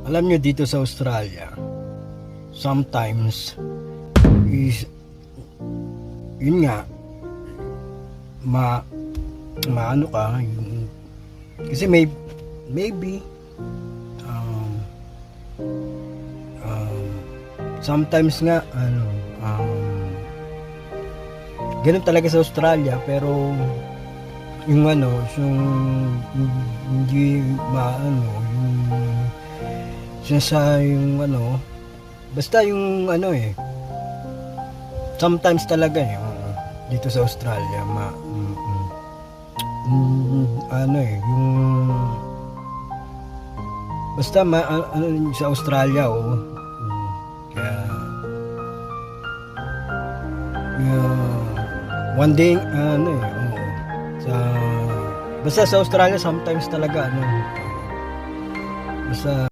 Alam nyo, dito sa Australia, sometimes is yun nga maano ka kasi maybe sometimes nga ganun talaga sa Australia, pero yung yung hindi yung basta yung sometimes talaga dito sa Australia yung basta sa Australia kaya one day basta sa Australia sometimes talaga basta